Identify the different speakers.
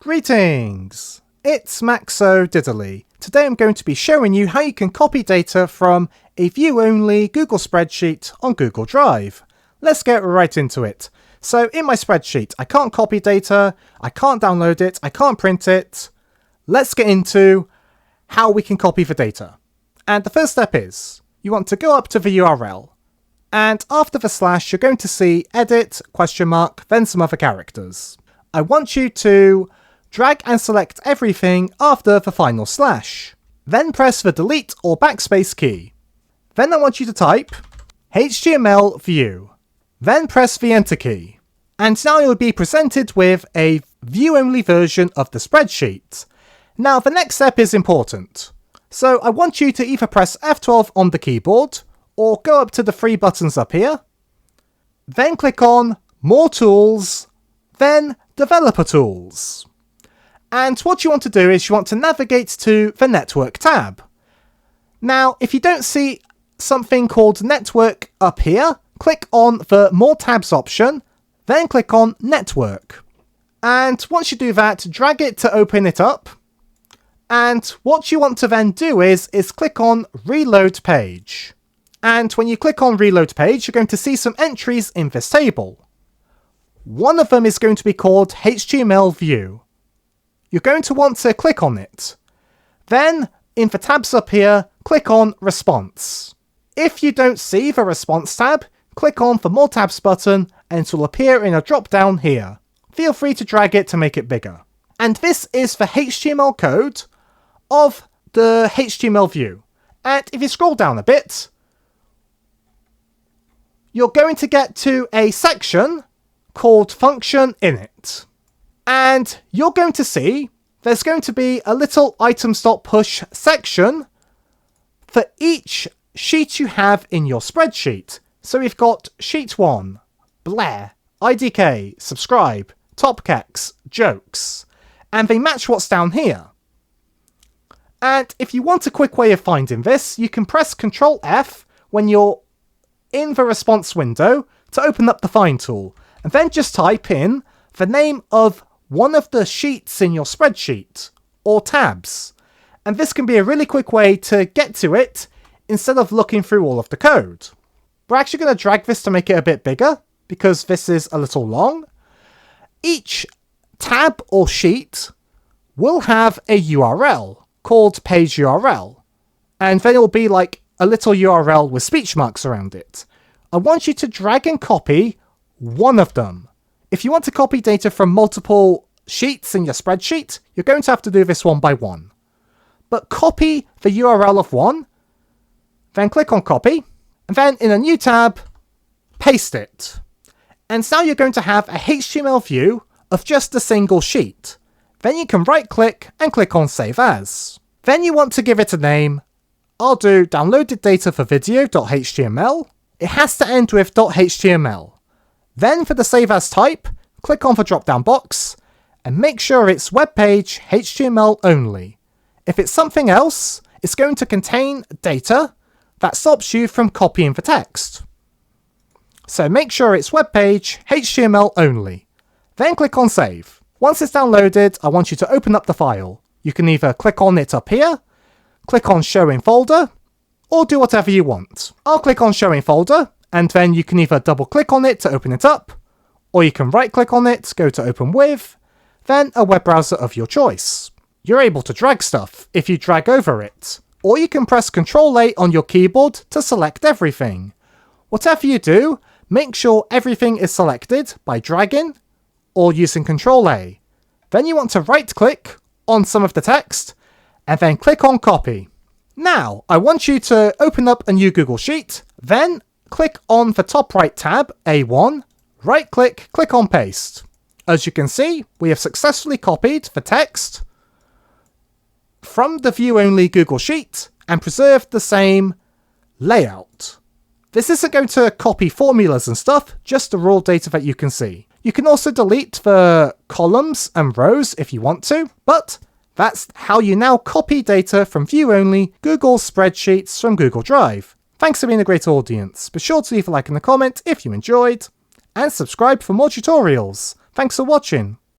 Speaker 1: Greetings! It's Maxo Diddly. Today I'm going to be showing you how you can copy data from a view-only Google spreadsheet on Google Drive. Let's get right into it. So in my spreadsheet, I can't copy data, I can't download it, I can't print it. Let's get into how we can copy the data. And the first step is, you want to go up to the URL. And after the slash, you're going to see edit, ? Then some other characters. I want you to drag and select everything after the final slash. Then press the delete or backspace key. Then I want you to type htmlview. Then press the enter key. And now you'll be presented with a view-only version of the spreadsheet. Now the next step is important. So I want you to either press F12 on the keyboard or go up to the three buttons up here. Then click on More Tools, then Developer Tools. And what you want to do is you want to navigate to the Network tab. Now, if you don't see something called Network up here, click on the More Tabs option, then click on Network. And once you do that, drag it to open it up. And what you want to then do is click on Reload Page. And when you click on Reload Page, you're going to see some entries in this table. One of them is going to be called htmlview. You're going to want to click on it. Then, in the tabs up here, click on Response. If you don't see the Response tab, click on the More Tabs button and it will appear in a drop-down here. Feel free to drag it to make it bigger. And this is the HTML code of the HTML view. And if you scroll down a bit, you're going to get to a section called Function Init. And you're going to see there's going to be a little items.push section for each sheet you have in your spreadsheet. So we've got Sheet 1, Blair, IDK, Subscribe, Topkex, Jokes, and they match what's down here. And if you want a quick way of finding this, you can press Ctrl F when you're in the response window to open up the Find tool, and then just type in the name of one of the sheets in your spreadsheet, or tabs. And this can be a really quick way to get to it instead of looking through all of the code. We're actually going to drag this to make it a bit bigger, because this is a little long. Each tab or sheet will have a URL called page URL, and then it will be like a little URL with speech marks around it. I want you to drag and copy one of them. If you want to copy data from multiple sheets in your spreadsheet, you're going to have to do this one by one. But copy the URL of one, then click on copy, and then in a new tab, paste it. And now you're going to have a HTML view of just a single sheet. Then you can right click and click on Save As. Then you want to give it a name. I'll do downloaded data for video.html. It has to end with .html. Then for the Save As type, click on the drop-down box and make sure it's web page HTML only. If it's something else, it's going to contain data that stops you from copying the text. So make sure it's web page HTML only. Then click on Save. Once it's downloaded, I want you to open up the file. You can either click on it up here, click on Show in Folder, or do whatever you want. I'll click on Show in Folder, and then you can either double click on it to open it up, or you can right click on it, go to Open With, then a web browser of your choice. You're able to drag stuff if you drag over it, or you can press Ctrl A on your keyboard to select everything. Whatever you do, make sure everything is selected by dragging or using Ctrl A. Then you want to right click on some of the text, and then click on Copy. Now, I want you to open up a new Google Sheet, then click on the top right tab, A1, right click, click on Paste. As you can see, we have successfully copied the text from the view-only Google Sheet and preserved the same layout. This isn't going to copy formulas and stuff, just the raw data that you can see. You can also delete the columns and rows if you want to, but that's how you now copy data from view-only Google spreadsheets from Google Drive. Thanks for being a great audience. Be sure to leave a like and a comment if you enjoyed, and subscribe for more tutorials. Thanks for watching.